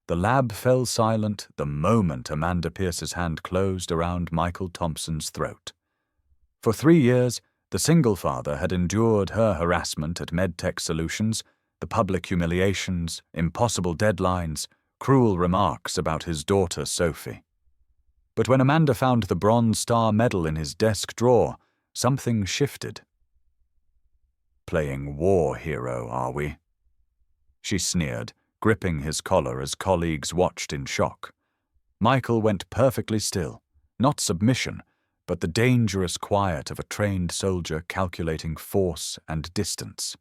The lab fell silent the moment Amanda Pierce's hand closed around Michael Thompson's throat. For 3 years, the single father had endured her harassment at MedTech Solutions, the public humiliations, impossible deadlines, cruel remarks about his daughter Sophie. But when Amanda found the Bronze Star medal in his desk drawer, something shifted. "Playing war hero, are we?" she sneered, gripping his collar as colleagues watched in shock. Michael went perfectly still, not submission, but the dangerous quiet of a trained soldier calculating force and distance.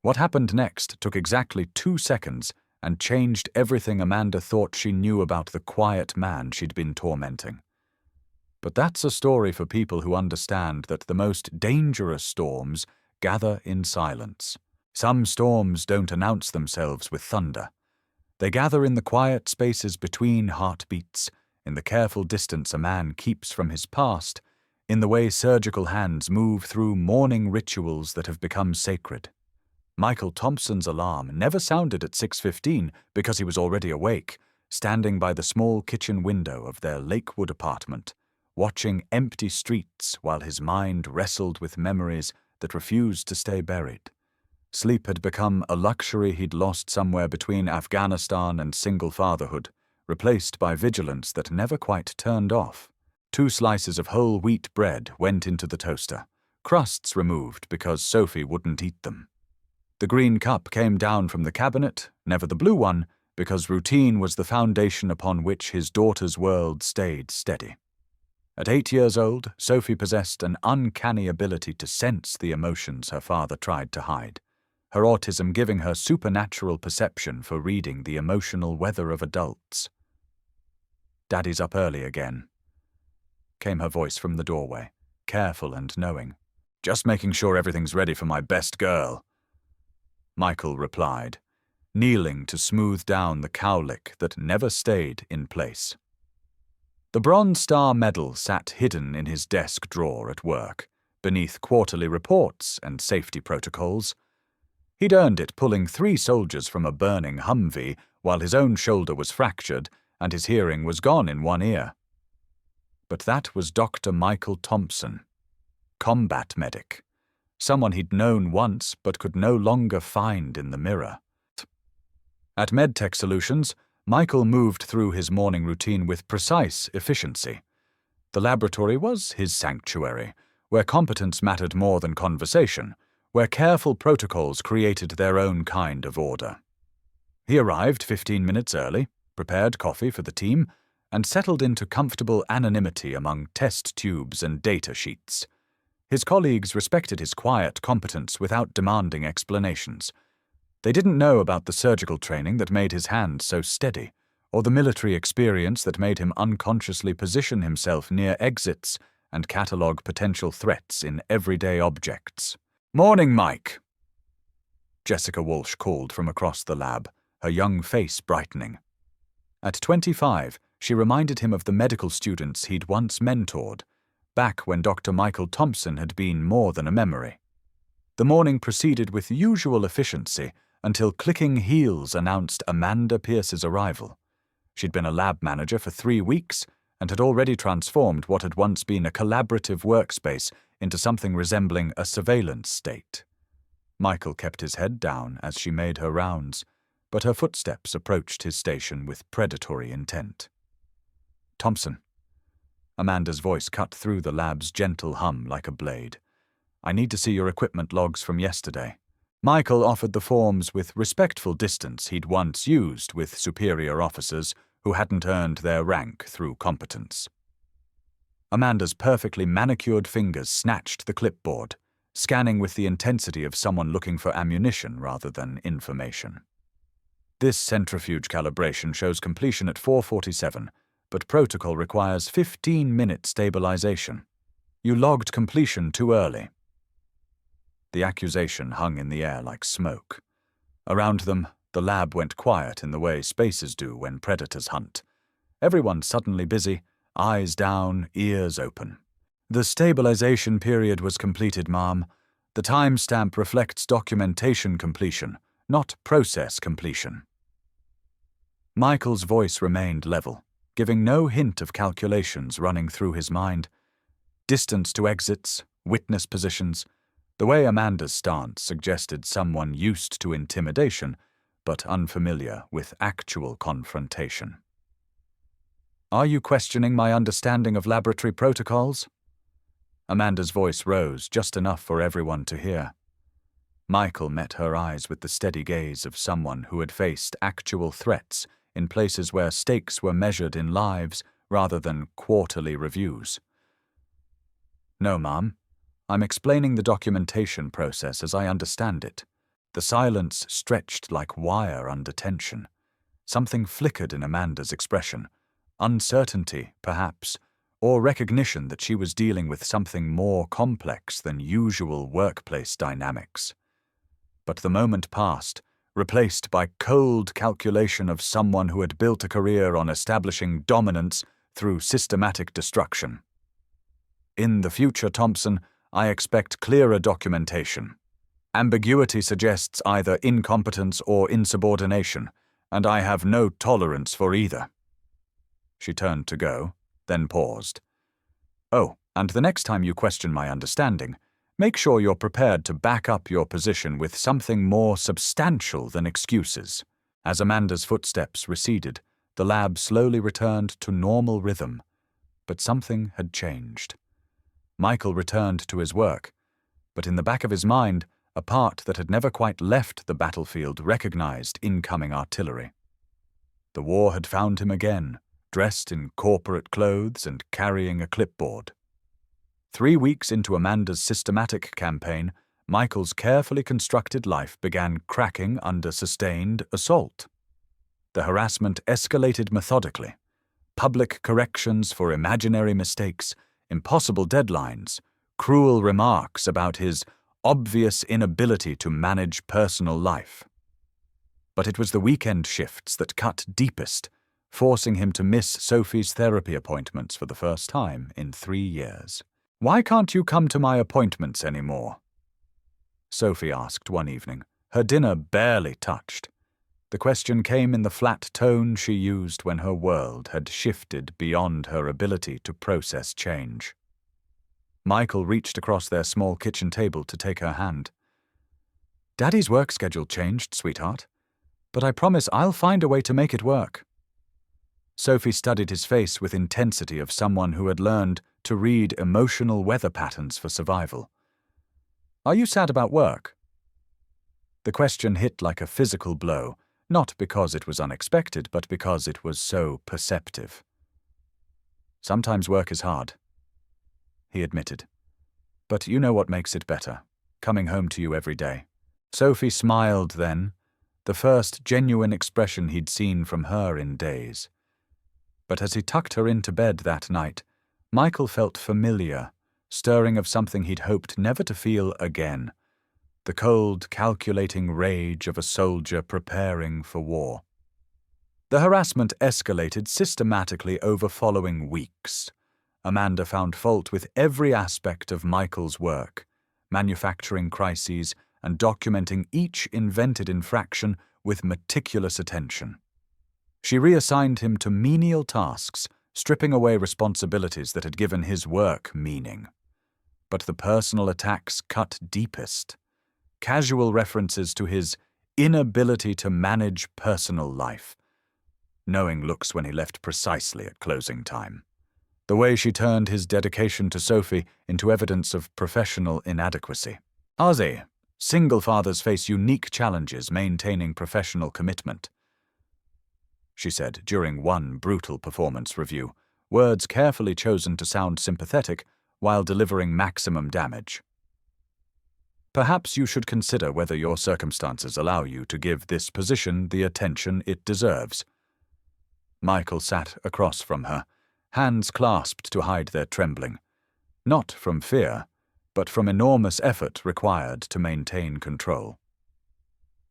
What happened next took exactly 2 seconds and changed everything Amanda thought she knew about the quiet man she'd been tormenting. But that's a story for people who understand that the most dangerous storms gather in silence. Some storms don't announce themselves with thunder. They gather in the quiet spaces between heartbeats, in the careful distance a man keeps from his past, in the way surgical hands move through mourning rituals that have become sacred. Michael Thompson's alarm never sounded at 6:15 because he was already awake, standing by the small kitchen window of their Lakewood apartment, watching empty streets while his mind wrestled with memories that refused to stay buried. Sleep had become a luxury he'd lost somewhere between Afghanistan and single fatherhood, replaced by vigilance that never quite turned off. 2 slices of whole wheat bread went into the toaster, crusts removed because Sophie wouldn't eat them. The green cup came down from the cabinet, never the blue one, because routine was the foundation upon which his daughter's world stayed steady. At 8 years old, Sophie possessed an uncanny ability to sense the emotions her father tried to hide, her autism giving her supernatural perception for reading the emotional weather of adults. "Daddy's up early again," came her voice from the doorway, careful and knowing. "Just making sure everything's ready for my best girl," Michael replied, kneeling to smooth down the cowlick that never stayed in place. The Bronze Star medal sat hidden in his desk drawer at work, beneath quarterly reports and safety protocols. He'd earned it pulling 3 soldiers from a burning Humvee while his own shoulder was fractured and his hearing was gone in one ear. But that was Dr. Michael Thompson, combat medic, someone he'd known once but could no longer find in the mirror. At MedTech Solutions, Michael moved through his morning routine with precise efficiency. The laboratory was his sanctuary, where competence mattered more than conversation, where careful protocols created their own kind of order. He arrived 15 minutes early, prepared coffee for the team, and settled into comfortable anonymity among test tubes and data sheets. His colleagues respected his quiet competence without demanding explanations. They didn't know about the surgical training that made his hands so steady, or the military experience that made him unconsciously position himself near exits and catalogue potential threats in everyday objects. "Morning, Mike," Jessica Walsh called from across the lab, her young face brightening. At 25, she reminded him of the medical students he'd once mentored, back when Dr. Michael Thompson had been more than a memory. The morning proceeded with usual efficiency until clicking heels announced Amanda Pierce's arrival. She'd been a lab manager for 3 weeks and had already transformed what had once been a collaborative workspace into something resembling a surveillance state. Michael kept his head down as she made her rounds, but her footsteps approached his station with predatory intent. "Thompson." Amanda's voice cut through the lab's gentle hum like a blade. "I need to see your equipment logs from yesterday." Michael offered the forms with respectful distance he'd once used with superior officers who hadn't earned their rank through competence. Amanda's perfectly manicured fingers snatched the clipboard, scanning with the intensity of someone looking for ammunition rather than information. "This centrifuge calibration shows completion at 4:47, but protocol requires 15-minute stabilization. You logged completion too early." The accusation hung in the air like smoke. Around them, the lab went quiet in the way spaces do when predators hunt. Everyone suddenly busy, eyes down, ears open. "The stabilization period was completed, ma'am. The timestamp reflects documentation completion, not process completion." Michael's voice remained level, giving no hint of calculations running through his mind. Distance to exits, witness positions. The way Amanda's stance suggested someone used to intimidation, but unfamiliar with actual confrontation. "Are you questioning my understanding of laboratory protocols?" Amanda's voice rose just enough for everyone to hear. Michael met her eyes with the steady gaze of someone who had faced actual threats in places where stakes were measured in lives rather than quarterly reviews. "No, ma'am. I'm explaining the documentation process as I understand it." The silence stretched like wire under tension. Something flickered in Amanda's expression. Uncertainty, perhaps, or recognition that she was dealing with something more complex than usual workplace dynamics. But the moment passed, replaced by cold calculation of someone who had built a career on establishing dominance through systematic destruction. "In the future, Thompson, I expect clearer documentation. Ambiguity suggests either incompetence or insubordination, and I have no tolerance for either." She turned to go, then paused. "Oh, and the next time you question my understanding, make sure you're prepared to back up your position with something more substantial than excuses." As Amanda's footsteps receded, the lab slowly returned to normal rhythm, but something had changed. Michael returned to his work, but in the back of his mind, a part that had never quite left the battlefield recognized incoming artillery. The war had found him again, dressed in corporate clothes and carrying a clipboard. 3 weeks into Amanda's systematic campaign, Michael's carefully constructed life began cracking under sustained assault. The harassment escalated methodically. Public corrections for imaginary mistakes, impossible deadlines, cruel remarks about his obvious inability to manage personal life. But it was the weekend shifts that cut deepest, forcing him to miss Sophie's therapy appointments for the first time in 3 years. "Why can't you come to my appointments anymore?" Sophie asked one evening, her dinner barely touched. The question came in the flat tone she used when her world had shifted beyond her ability to process change. Michael reached across their small kitchen table to take her hand. "Daddy's work schedule changed, sweetheart, but I promise I'll find a way to make it work." Sophie studied his face with intensity of someone who had learned to read emotional weather patterns for survival. "Are you sad about work?" The question hit like a physical blow, not because it was unexpected, but because it was so perceptive. "Sometimes work is hard," he admitted. "But you know what makes it better, coming home to you every day." Sophie smiled then, the first genuine expression he'd seen from her in days. But as he tucked her into bed that night, Michael felt familiar, stirring of something he'd hoped never to feel again, the cold, calculating rage of a soldier preparing for war. The harassment escalated systematically over following weeks. Amanda found fault with every aspect of Michael's work, manufacturing crises and documenting each invented infraction with meticulous attention. She reassigned him to menial tasks, stripping away responsibilities that had given his work meaning. But the personal attacks cut deepest. Casual references to his inability to manage personal life. Knowing looks when he left precisely at closing time. The way she turned his dedication to Sophie into evidence of professional inadequacy. "Ozzy, single fathers face unique challenges maintaining professional commitment," she said during one brutal performance review, words carefully chosen to sound sympathetic while delivering maximum damage. "Perhaps you should consider whether your circumstances allow you to give this position the attention it deserves." Michael sat across from her, hands clasped to hide their trembling, not from fear, but from enormous effort required to maintain control.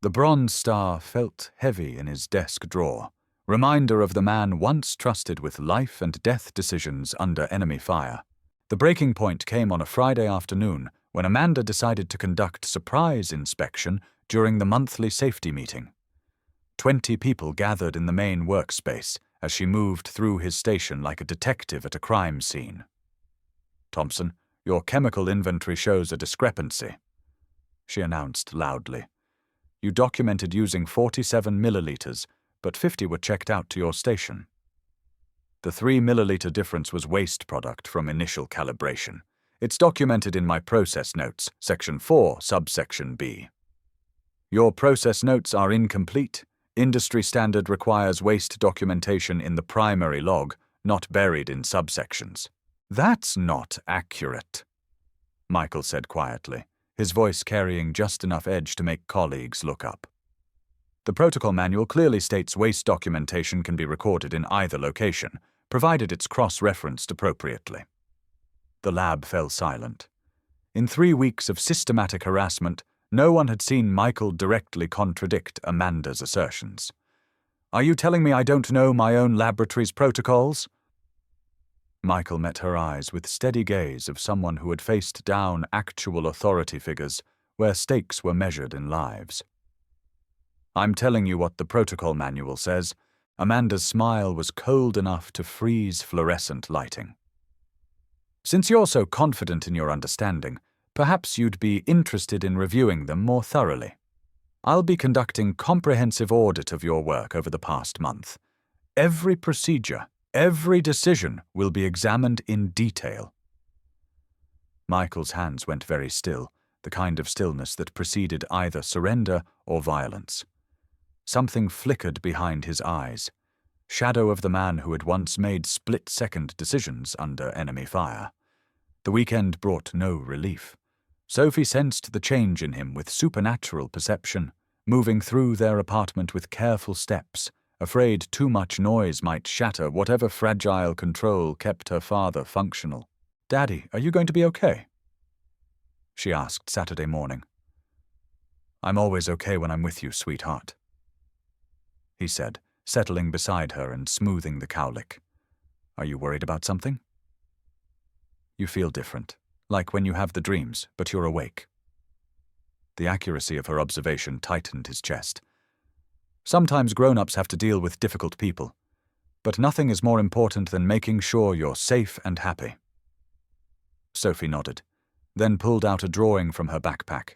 The bronze star felt heavy in his desk drawer, reminder of the man once trusted with life and death decisions under enemy fire. The breaking point came on a Friday afternoon when Amanda decided to conduct surprise inspection during the monthly safety meeting. 20 people gathered in the main workspace as she moved through his station like a detective at a crime scene. "Thompson, your chemical inventory shows a discrepancy," she announced loudly. "You documented using 47 milliliters, but 50 were checked out to your station." The 3 milliliter difference was waste product from initial calibration. It's documented in my process notes, section 4, subsection B. "Your process notes are incomplete. Industry standard requires waste documentation in the primary log, not buried in subsections." "That's not accurate," Michael said quietly, his voice carrying just enough edge to make colleagues look up. "The protocol manual clearly states waste documentation can be recorded in either location, provided it's cross-referenced appropriately." The lab fell silent. In 3 weeks of systematic harassment, no one had seen Michael directly contradict Amanda's assertions. "Are you telling me I don't know my own laboratory's protocols?" Michael met her eyes with steady gaze of someone who had faced down actual authority figures where stakes were measured in lives. "I'm telling you what the protocol manual says." Amanda's smile was cold enough to freeze fluorescent lighting. "Since you're so confident in your understanding, perhaps you'd be interested in reviewing them more thoroughly. I'll be conducting comprehensive audit of your work over the past month. Every procedure, every decision will be examined in detail." Michael's hands went very still, the kind of stillness that preceded either surrender or violence. Something flickered behind his eyes, shadow of the man who had once made split-second decisions under enemy fire. The weekend brought no relief. Sophie sensed the change in him with supernatural perception, moving through their apartment with careful steps, afraid too much noise might shatter whatever fragile control kept her father functional. "Daddy, are you going to be okay?" she asked Saturday morning. "I'm always okay when I'm with you, sweetheart," he said, settling beside her and smoothing the cowlick. "Are you worried about something?" "You feel different, like when you have the dreams, but you're awake." The accuracy of her observation tightened his chest. "Sometimes grown-ups have to deal with difficult people, but nothing is more important than making sure you're safe and happy." Sophie nodded, then pulled out a drawing from her backpack.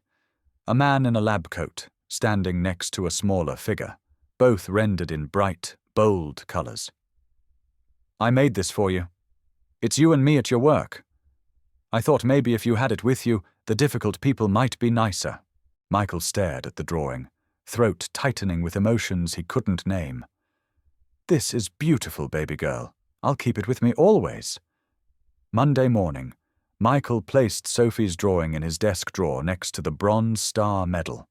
A man in a lab coat, standing next to a smaller figure, both rendered in bright, bold colors. "I made this for you. It's you and me at your work. I thought maybe if you had it with you, the difficult people might be nicer." Michael stared at the drawing, throat tightening with emotions he couldn't name. "This is beautiful, baby girl. I'll keep it with me always." Monday morning, Michael placed Sophie's drawing in his desk drawer next to the Bronze Star Medal,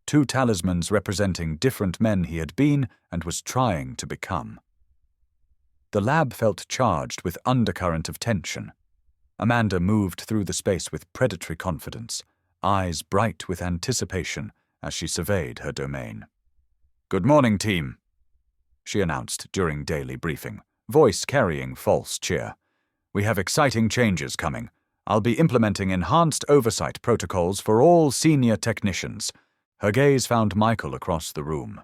2 talismans representing different men he had been and was trying to become. The lab felt charged with undercurrent of tension. Amanda moved through the space with predatory confidence, eyes bright with anticipation as she surveyed her domain. "Good morning, team," she announced during daily briefing, voice carrying false cheer. "We have exciting changes coming. I'll be implementing enhanced oversight protocols for all senior technicians." Her gaze found Michael across the room.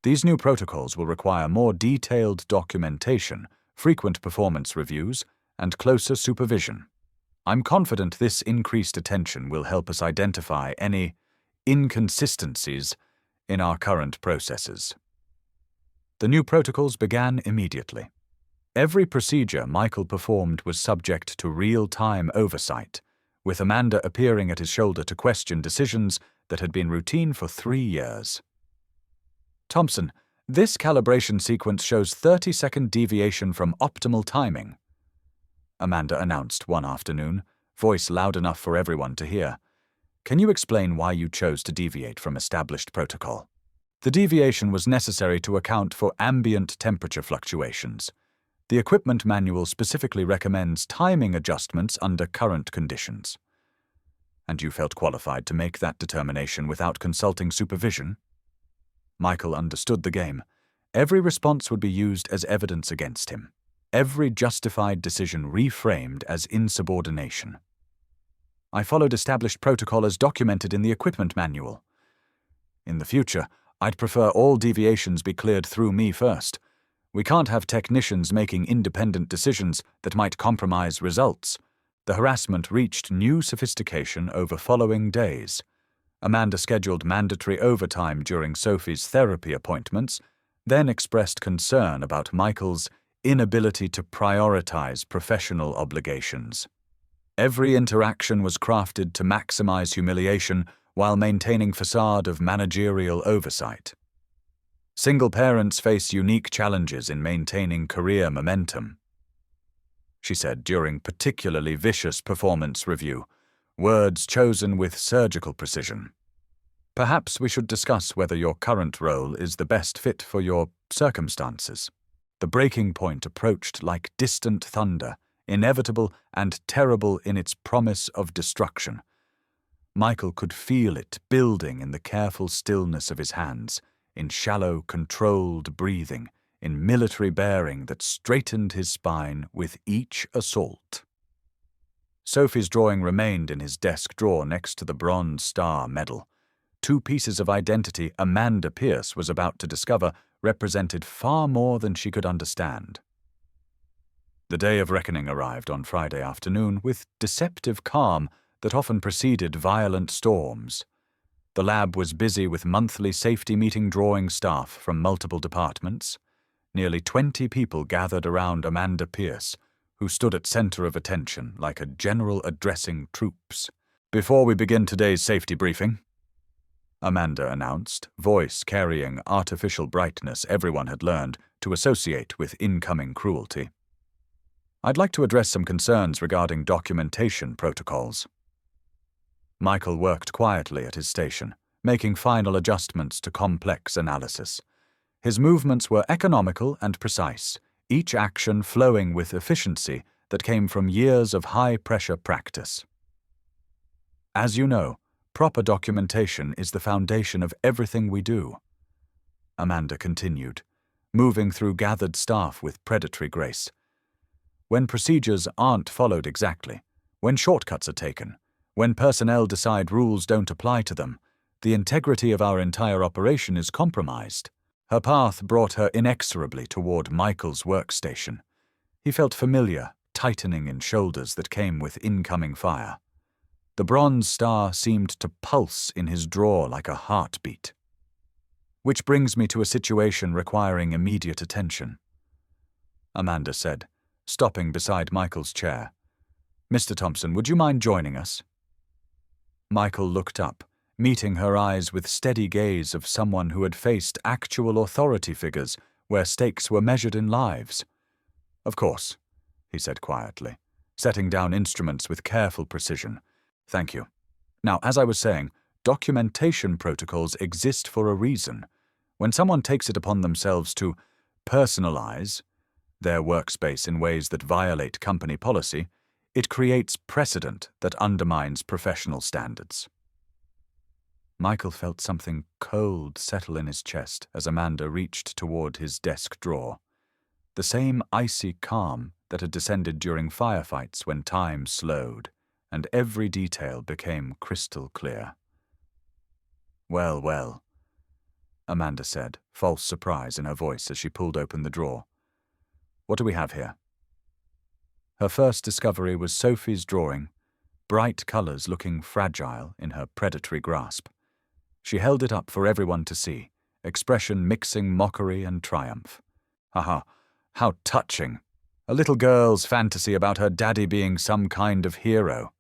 "These new protocols will require more detailed documentation, frequent performance reviews, and closer supervision. I'm confident this increased attention will help us identify any inconsistencies in our current processes." The new protocols began immediately. Every procedure Michael performed was subject to real-time oversight, with Amanda appearing at his shoulder to question decisions that had been routine for 3 years. "Thompson, this calibration sequence shows 30-second deviation from optimal timing," Amanda announced one afternoon, voice loud enough for everyone to hear. "Can you explain why you chose to deviate from established protocol?" "The deviation was necessary to account for ambient temperature fluctuations. The equipment manual specifically recommends timing adjustments under current conditions." "And you felt qualified to make that determination without consulting supervision?" Michael understood the game. Every response would be used as evidence against him. Every justified decision reframed as insubordination. "I followed established protocol as documented in the equipment manual. In the future, I'd prefer all deviations be cleared through me first. We can't have technicians making independent decisions that might compromise results. The harassment reached new sophistication over following days. Amanda scheduled mandatory overtime during Sophie's therapy appointments, then expressed concern about Michael's inability to prioritize professional obligations. Every interaction was crafted to maximize humiliation while maintaining facade of managerial oversight. Single parents face unique challenges in maintaining career momentum, she said during particularly vicious performance review, words chosen with surgical precision. Perhaps we should discuss whether your current role is the best fit for your circumstances. The breaking point approached like distant thunder, inevitable and terrible in its promise of destruction. Michael could feel it building in the careful stillness of his hands, in shallow, controlled breathing, in military bearing that straightened his spine with each assault. Sophie's drawing remained in his desk drawer next to the Bronze Star medal. 2 pieces of identity Amanda Pierce was about to discover represented far more than she could understand. The day of reckoning arrived on Friday afternoon with deceptive calm that often preceded violent storms. The lab was busy with monthly safety meeting drawing staff from multiple departments. Nearly 20 people gathered around Amanda Pierce, who stood at center of attention like a general addressing troops. "Before we begin today's safety briefing," Amanda announced, voice carrying artificial brightness everyone had learned to associate with incoming cruelty, "I'd like to address some concerns regarding documentation protocols." Michael worked quietly at his station, making final adjustments to complex analysis. His movements were economical and precise, each action flowing with efficiency that came from years of high-pressure practice. "As you know, proper documentation is the foundation of everything we do," Amanda continued, moving through gathered staff with predatory grace. "When procedures aren't followed exactly, when shortcuts are taken, when personnel decide rules don't apply to them, the integrity of our entire operation is compromised." Her path brought her inexorably toward Michael's workstation. He felt familiar, tightening in shoulders that came with incoming fire. The Bronze Star seemed to pulse in his drawer like a heartbeat. "Which brings me to a situation requiring immediate attention," Amanda said, stopping beside Michael's chair. "Mr. Thompson, would you mind joining us?" Michael looked up, meeting her eyes with steady gaze of someone who had faced actual authority figures where stakes were measured in lives. "Of course," he said quietly, setting down instruments with careful precision. "Thank you. Now, as I was saying, documentation protocols exist for a reason. When someone takes it upon themselves to personalize their workspace in ways that violate company policy, it creates precedent that undermines professional standards." Michael felt something cold settle in his chest as Amanda reached toward his desk drawer. The same icy calm that had descended during firefights when time slowed, and every detail became crystal clear. "Well, well," Amanda said, false surprise in her voice as she pulled open the drawer. "What do we have here?" Her first discovery was Sophie's drawing, bright colors looking fragile in her predatory grasp. She held it up for everyone to see, expression mixing mockery and triumph. "Haha, how touching! A little girl's fantasy about her daddy being some kind of hero."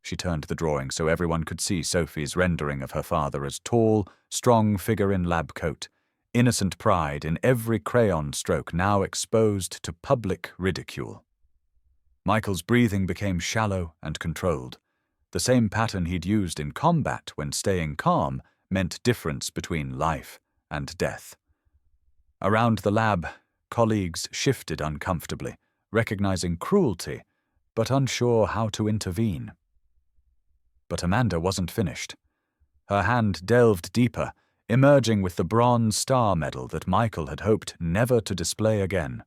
She turned the drawing so everyone could see Sophie's rendering of her father as tall, strong figure in lab coat, innocent pride in every crayon stroke now exposed to public ridicule. Michael's breathing became shallow and controlled. The same pattern he'd used in combat when staying calm meant difference between life and death. Around the lab, colleagues shifted uncomfortably, recognizing cruelty, but unsure how to intervene. But Amanda wasn't finished. Her hand delved deeper, emerging with the Bronze Star medal that Michael had hoped never to display again.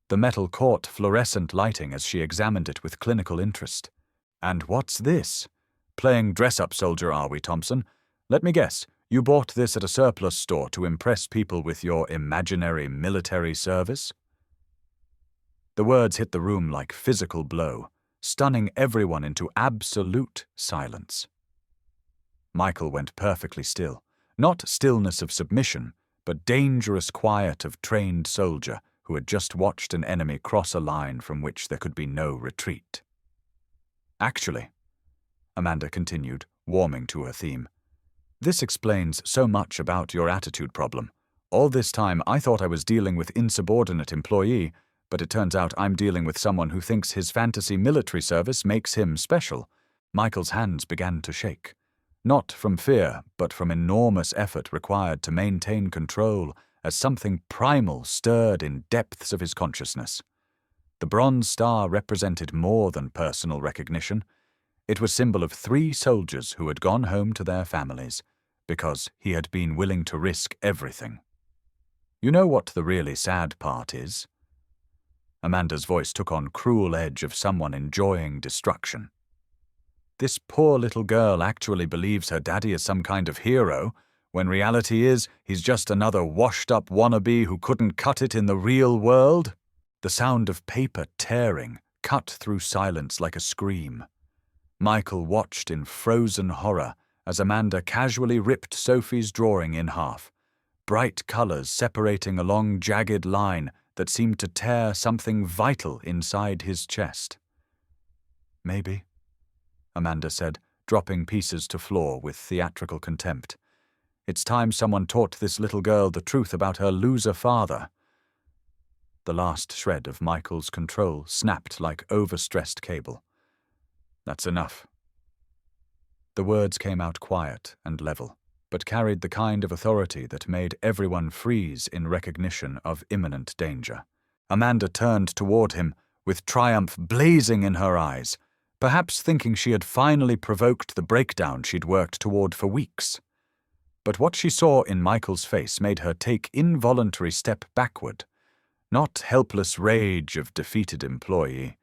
The metal caught fluorescent lighting as she examined it with clinical interest. "And what's this? Playing dress-up soldier, are we, Thompson? Let me guess, You bought this at a surplus store to impress people with your imaginary military service? The words hit the room like physical blow, stunning everyone into absolute silence. Michael went perfectly still, not stillness of submission, but dangerous quiet of trained soldier who had just watched an enemy cross a line from which there could be no retreat. Actually, Amanda continued, warming to her theme, this explains so much about your attitude problem. All this time I thought I was dealing with insubordinate employee, but it turns out I'm dealing with someone who thinks his fantasy military service makes him special. Michael's hands began to shake. Not from fear, but from enormous effort required to maintain control as something primal stirred in depths of his consciousness. The bronze star represented more than personal recognition. It was symbol of 3 soldiers who had gone home to their families, because he had been willing to risk everything. You know what the really sad part is? Amanda's voice took on cruel edge of someone enjoying destruction. This poor little girl actually believes her daddy is some kind of hero, when reality is he's just another washed-up wannabe who couldn't cut it in the real world. The sound of paper tearing cut through silence like a scream. Michael watched in frozen horror as Amanda casually ripped Sophie's drawing in half, bright colors separating a long jagged line that seemed to tear something vital inside his chest. Maybe, Amanda said, dropping pieces to floor with theatrical contempt. It's time someone taught this little girl the truth about her loser father. The last shred of Michael's control snapped like overstressed cable. That's enough. The words came out quiet and level, but carried the kind of authority that made everyone freeze in recognition of imminent danger. Amanda turned toward him, with triumph blazing in her eyes, perhaps thinking she had finally provoked the breakdown she'd worked toward for weeks. But what she saw in Michael's face made her take involuntary step backward, not helpless rage of defeated employee,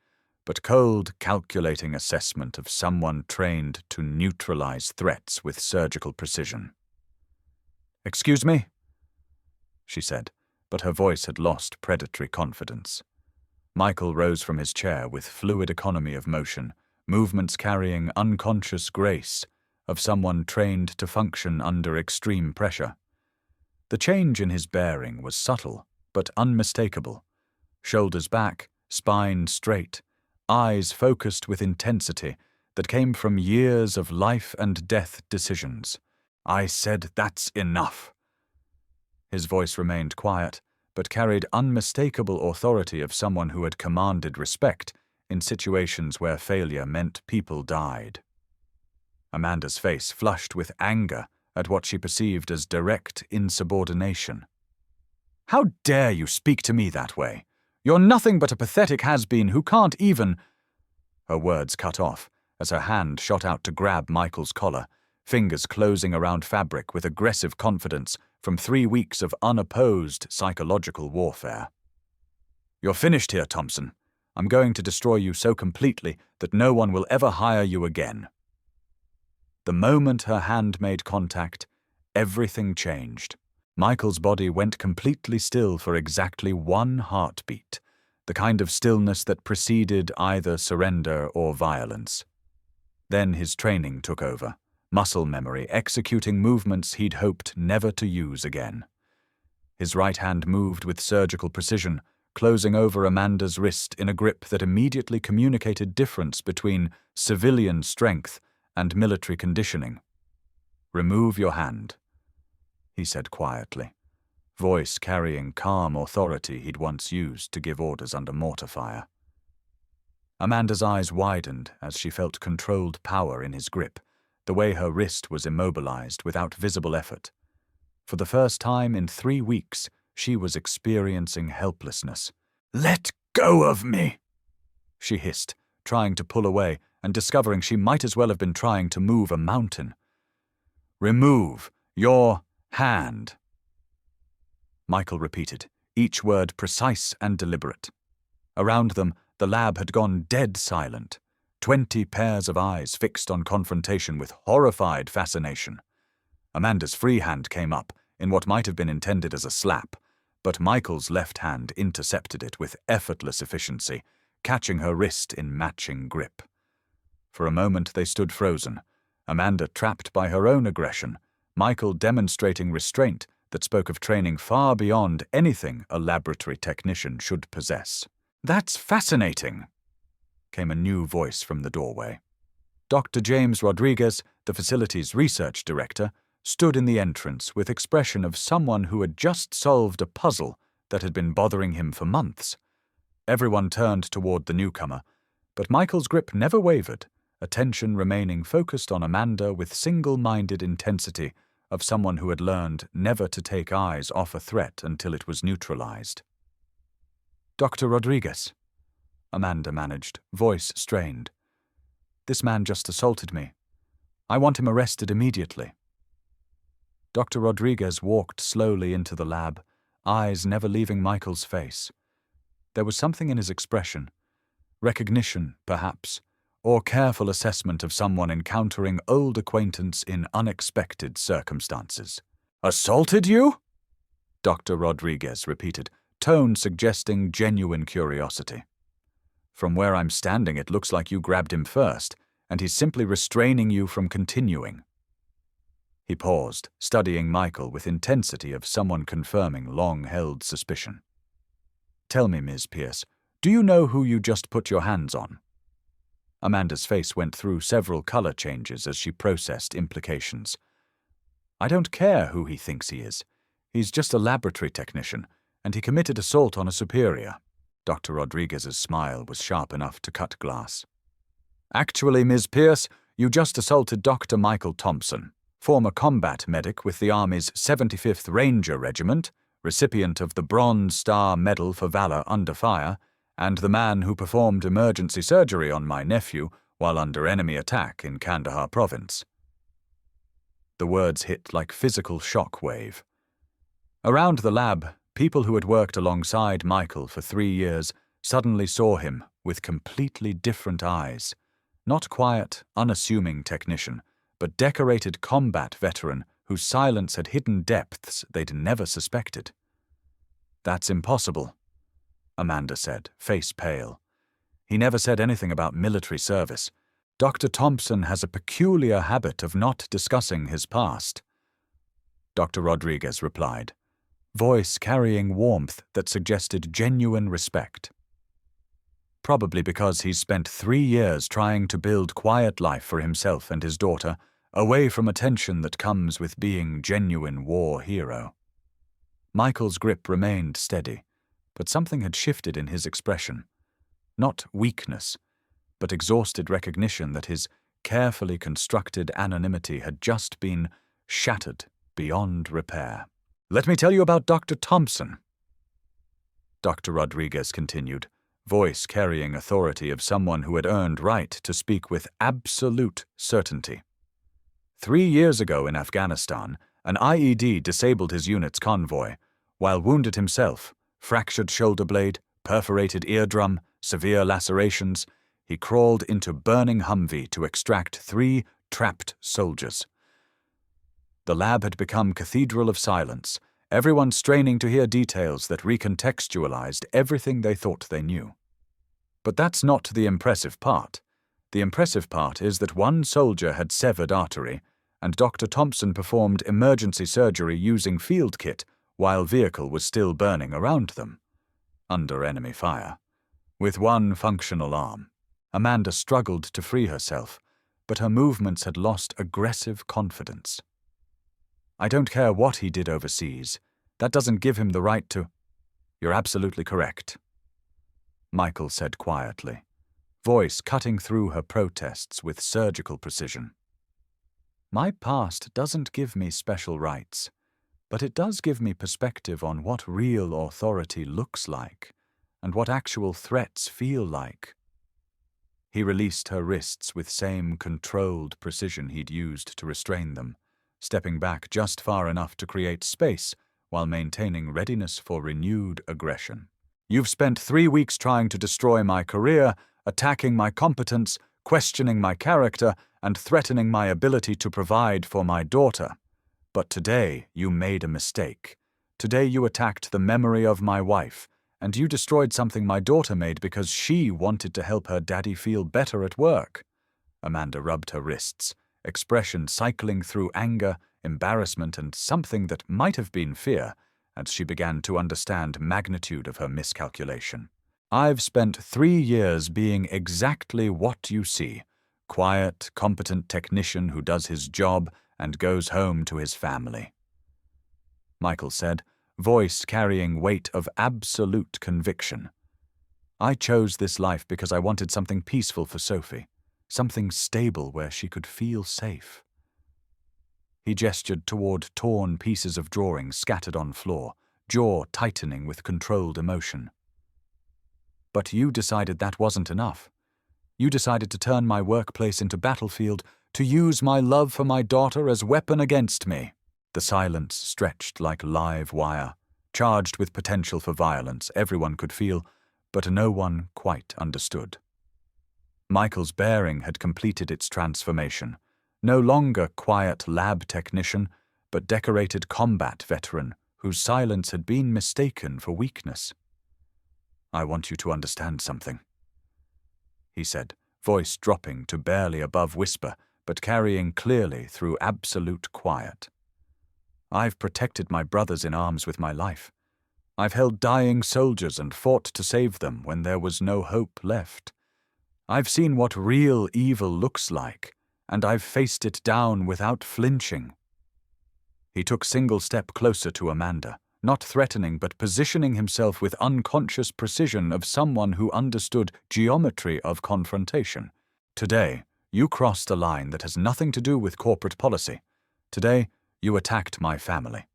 but cold, calculating assessment of someone trained to neutralize threats with surgical precision. "Excuse me?" she said, but her voice had lost predatory confidence. Michael rose from his chair with fluid economy of motion, movements carrying unconscious grace of someone trained to function under extreme pressure. The change in his bearing was subtle, but unmistakable. Shoulders back, spine straight, eyes focused with intensity that came from years of life and death decisions. "I said that's enough." His voice remained quiet, but carried unmistakable authority of someone who had commanded respect in situations where failure meant people died. Amanda's face flushed with anger at what she perceived as direct insubordination. "How dare you speak to me that way? You're nothing but a pathetic has-been who can't even—" Her words cut off as her hand shot out to grab Michael's collar, fingers closing around fabric with aggressive confidence from 3 weeks of unopposed psychological warfare. "You're finished here, Thompson. I'm going to destroy you so completely that no one will ever hire you again." The moment her hand made contact, everything changed. Michael's body went completely still for exactly 1 heartbeat, the kind of stillness that preceded either surrender or violence. Then his training took over, muscle memory executing movements he'd hoped never to use again. His right hand moved with surgical precision, closing over Amanda's wrist in a grip that immediately communicated difference between civilian strength and military conditioning. "Remove your hand," he said quietly, voice carrying calm authority he'd once used to give orders under mortar fire. Amanda's eyes widened as she felt controlled power in his grip, the way her wrist was immobilized without visible effort. For the first time in 3 weeks, she was experiencing helplessness. "Let go of me!" she hissed, trying to pull away and discovering she might as well have been trying to move a mountain. "Remove your hand," Michael repeated, each word precise and deliberate. Around them, the lab had gone dead silent, 20 pairs of eyes fixed on confrontation with horrified fascination. Amanda's free hand came up in what might have been intended as a slap, but Michael's left hand intercepted it with effortless efficiency, catching her wrist in matching grip. For a moment they stood frozen, Amanda trapped by her own aggression, Michael demonstrating restraint that spoke of training far beyond anything a laboratory technician should possess. "That's fascinating," came a new voice from the doorway. Dr. James Rodriguez, the facility's research director, stood in the entrance with expression of someone who had just solved a puzzle that had been bothering him for months. Everyone turned toward the newcomer, but Michael's grip never wavered, attention remaining focused on Amanda with single-minded intensity of someone who had learned never to take eyes off a threat until it was neutralized. "Dr. Rodriguez," Amanda managed, voice strained. "This man just assaulted me. I want him arrested immediately." Dr. Rodriguez walked slowly into the lab, eyes never leaving Michael's face. There was something in his expression, recognition, perhaps, or careful assessment of someone encountering old acquaintance in unexpected circumstances. "Assaulted you?" Dr. Rodriguez repeated, tone suggesting genuine curiosity. "From where I'm standing, it looks like you grabbed him first, and he's simply restraining you from continuing." He paused, studying Michael with intensity of someone confirming long-held suspicion. "Tell me, Ms. Pierce, do you know who you just put your hands on?" Amanda's face went through several color changes as she processed implications. "I don't care who he thinks he is. He's just a laboratory technician, and he committed assault on a superior." Dr. Rodriguez's smile was sharp enough to cut glass. "Actually, Ms. Pierce, you just assaulted Dr. Michael Thompson, former combat medic with the Army's 75th Ranger Regiment, recipient of the Bronze Star Medal for Valor Under Fire, and the man who performed emergency surgery on my nephew while under enemy attack in Kandahar province." The words hit like physical shock wave. Around the lab, people who had worked alongside Michael for 3 years suddenly saw him with completely different eyes. Not quiet, unassuming technician, but decorated combat veteran whose silence had hidden depths they'd never suspected. "That's impossible," Amanda said, face pale. "He never said anything about military service. Dr. Thompson has a peculiar habit of not discussing his past." Dr. Rodriguez replied, voice carrying warmth that suggested genuine respect. "Probably because he's spent 3 years trying to build quiet life for himself and his daughter, away from attention that comes with being genuine war hero." Michael's grip remained steady, but something had shifted in his expression. Not weakness, but exhausted recognition that his carefully constructed anonymity had just been shattered beyond repair. "Let me tell you about Dr. Thompson," Dr. Rodriguez continued, voice carrying authority of someone who had earned right to speak with absolute certainty. 3 years ago in Afghanistan, an IED disabled his unit's convoy, while wounded himself, fractured shoulder blade, perforated eardrum, severe lacerations. He crawled into burning Humvee to extract 3 trapped soldiers. The lab had become cathedral of silence, everyone straining to hear details that recontextualized everything they thought they knew. But that's not the impressive part. The impressive part is that one soldier had severed artery, and Dr. Thompson performed emergency surgery using field kit while vehicle was still burning around them, under enemy fire, with one functional arm. Amanda struggled to free herself, but her movements had lost aggressive confidence. "I don't care what he did overseas. That doesn't give him the right to—" "You're absolutely correct," Michael said quietly, voice cutting through her protests with surgical precision. "My past doesn't give me special rights, but it does give me perspective on what real authority looks like and what actual threats feel like." He released her wrists with same controlled precision he'd used to restrain them, stepping back just far enough to create space while maintaining readiness for renewed aggression. "You've spent 3 weeks trying to destroy my career, attacking my competence, questioning my character, and threatening my ability to provide for my daughter. But today you made a mistake. Today you attacked the memory of my wife, and you destroyed something my daughter made because she wanted to help her daddy feel better at work." Amanda rubbed her wrists, expression cycling through anger, embarrassment, and something that might have been fear, as she began to understand magnitude of her miscalculation. "I've spent 3 years being exactly what you see. Quiet, competent technician who does his job and goes home to his family," Michael said, voice carrying weight of absolute conviction. "I chose this life because I wanted something peaceful for Sophie, something stable where she could feel safe." He gestured toward torn pieces of drawing scattered on floor, jaw tightening with controlled emotion. "But you decided that wasn't enough. You decided to turn my workplace into battlefield, to use my love for my daughter as weapon against me." The silence stretched like live wire, charged with potential for violence everyone could feel, but no one quite understood. Michael's bearing had completed its transformation. No longer quiet lab technician, but decorated combat veteran whose silence had been mistaken for weakness. "I want you to understand something," he said, voice dropping to barely above whisper, but carrying clearly through absolute quiet. "I've protected my brothers in arms with my life. I've held dying soldiers and fought to save them when there was no hope left. I've seen what real evil looks like, and I've faced it down without flinching." He took single step closer to Amanda, not threatening but positioning himself with unconscious precision of someone who understood geometry of confrontation. "Today, you crossed a line that has nothing to do with corporate policy. Today, you attacked my family.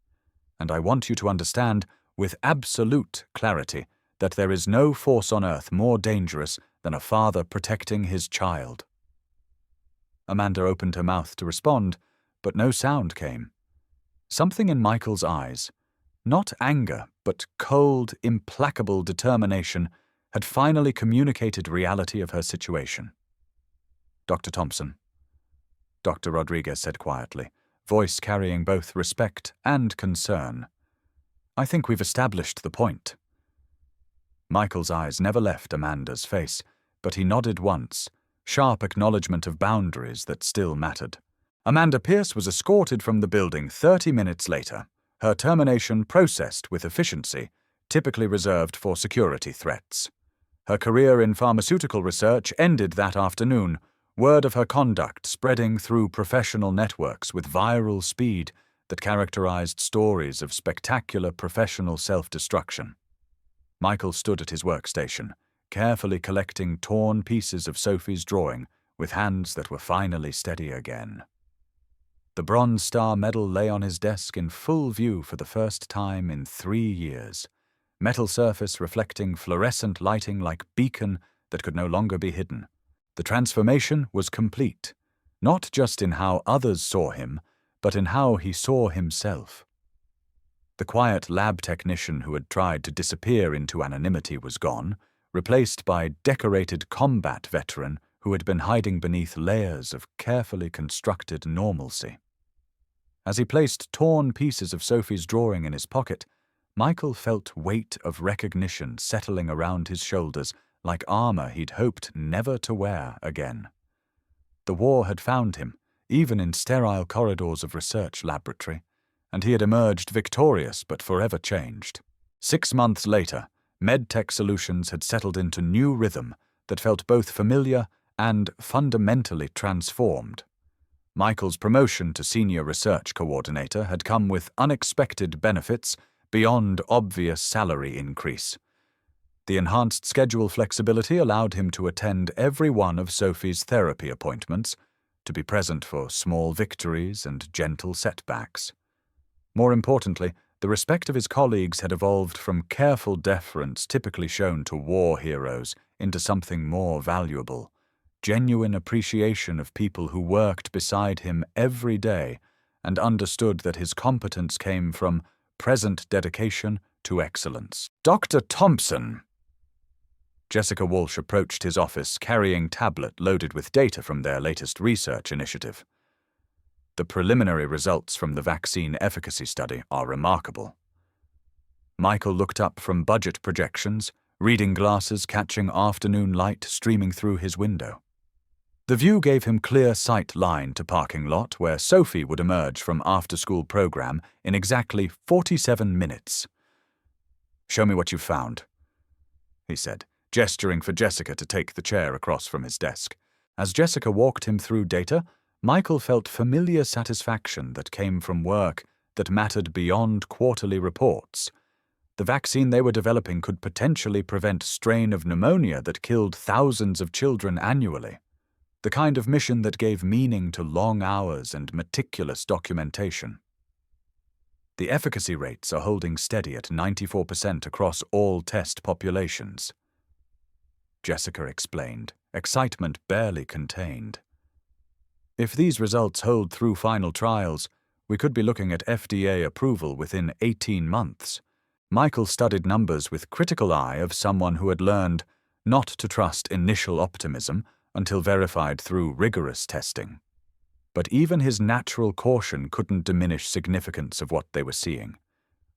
And I want you to understand, with absolute clarity, that there is no force on earth more dangerous than a father protecting his child." Amanda opened her mouth to respond, but no sound came. Something in Michael's eyes, not anger, but cold, implacable determination, had finally communicated reality of her situation. "Dr. Thompson," Dr. Rodriguez said quietly, voice carrying both respect and concern, "I think we've established the point." Michael's eyes never left Amanda's face, but he nodded once, sharp acknowledgement of boundaries that still mattered. Amanda Pierce was escorted from the building 30 minutes later, her termination processed with efficiency, typically reserved for security threats. Her career in pharmaceutical research ended that afternoon, word of her conduct spreading through professional networks with viral speed that characterized stories of spectacular professional self-destruction. Michael stood at his workstation, carefully collecting torn pieces of Sophie's drawing with hands that were finally steady again. The Bronze Star medal lay on his desk in full view for the first time in 3 years, metal surface reflecting fluorescent lighting like beacon that could no longer be hidden. The transformation was complete, not just in how others saw him, but in how he saw himself. The quiet lab technician who had tried to disappear into anonymity was gone, replaced by decorated combat veteran who had been hiding beneath layers of carefully constructed normalcy. As he placed torn pieces of Sophie's drawing in his pocket, Michael felt weight of recognition settling around his shoulders like armor he'd hoped never to wear again. The war had found him, even in sterile corridors of research laboratory, and he had emerged victorious but forever changed. 6 months later, MedTech Solutions had settled into new rhythm that felt both familiar and fundamentally transformed. Michael's promotion to senior research coordinator had come with unexpected benefits beyond obvious salary increase. The enhanced schedule flexibility allowed him to attend every one of Sophie's therapy appointments, to be present for small victories and gentle setbacks. More importantly, the respect of his colleagues had evolved from careful deference typically shown to war heroes into something more valuable, genuine appreciation of people who worked beside him every day and understood that his competence came from present dedication to excellence. "Dr. Thompson!" Jessica Walsh approached his office carrying tablet loaded with data from their latest research initiative. The preliminary results from the vaccine efficacy study are remarkable. Michael looked up from budget projections, reading glasses catching afternoon light streaming through his window. The view gave him clear sight line to parking lot where Sophie would emerge from after-school program in exactly 47 minutes. "Show me what you've found," he said, gesturing for Jessica to take the chair across from his desk. As Jessica walked him through data, Michael felt familiar satisfaction that came from work that mattered beyond quarterly reports. The vaccine they were developing could potentially prevent strain of pneumonia that killed thousands of children annually. The kind of mission that gave meaning to long hours and meticulous documentation. The efficacy rates are holding steady at 94% across all test populations, Jessica explained, excitement barely contained. If these results hold through final trials, we could be looking at FDA approval within 18 months. Michael studied numbers with critical eye of someone who had learned not to trust initial optimism until verified through rigorous testing. But even his natural caution couldn't diminish significance of what they were seeing.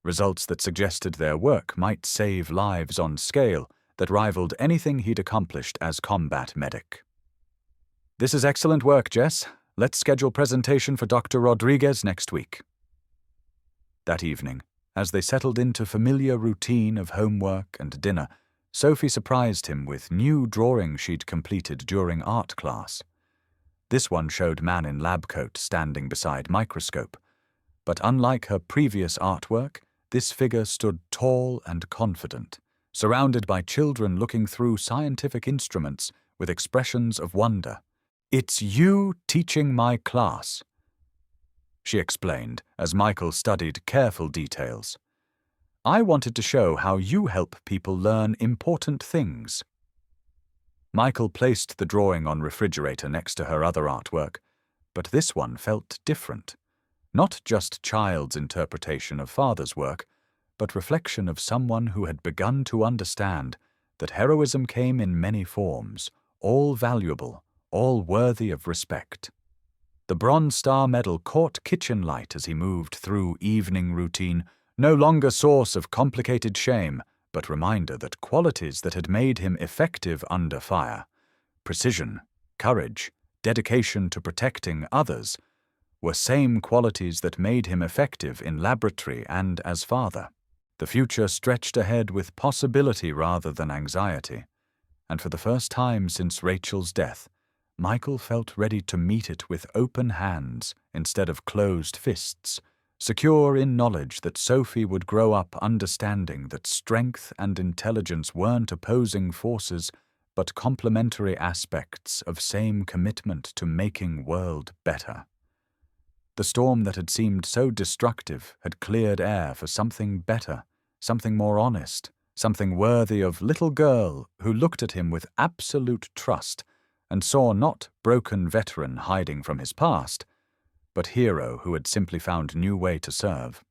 Results that suggested their work might save lives on scale that rivaled anything he'd accomplished as combat medic. "This is excellent work, Jess. Let's schedule presentation for Dr. Rodriguez next week." That evening, as they settled into familiar routine of homework and dinner, Sophie surprised him with new drawing she'd completed during art class. This one showed man in lab coat standing beside microscope, but unlike her previous artwork, this figure stood tall and confident, surrounded by children looking through scientific instruments with expressions of wonder. "It's you teaching my class," she explained as Michael studied careful details. "I wanted to show how you help people learn important things." Michael placed the drawing on refrigerator next to her other artwork, but this one felt different. Not just child's interpretation of father's work, but reflection of someone who had begun to understand that heroism came in many forms, all valuable, all worthy of respect. The Bronze Star Medal caught kitchen light as he moved through evening routine, no longer source of complicated shame, but reminder that qualities that had made him effective under fire, precision, courage, dedication to protecting others, were same qualities that made him effective in laboratory and as father. The future stretched ahead with possibility rather than anxiety, and for the first time since Rachel's death, Michael felt ready to meet it with open hands instead of closed fists, secure in knowledge that Sophie would grow up understanding that strength and intelligence weren't opposing forces but complementary aspects of same commitment to making world better. The storm that had seemed so destructive had cleared air for something better, something more honest, something worthy of little girl who looked at him with absolute trust and saw not broken veteran hiding from his past, but hero who had simply found new way to serve.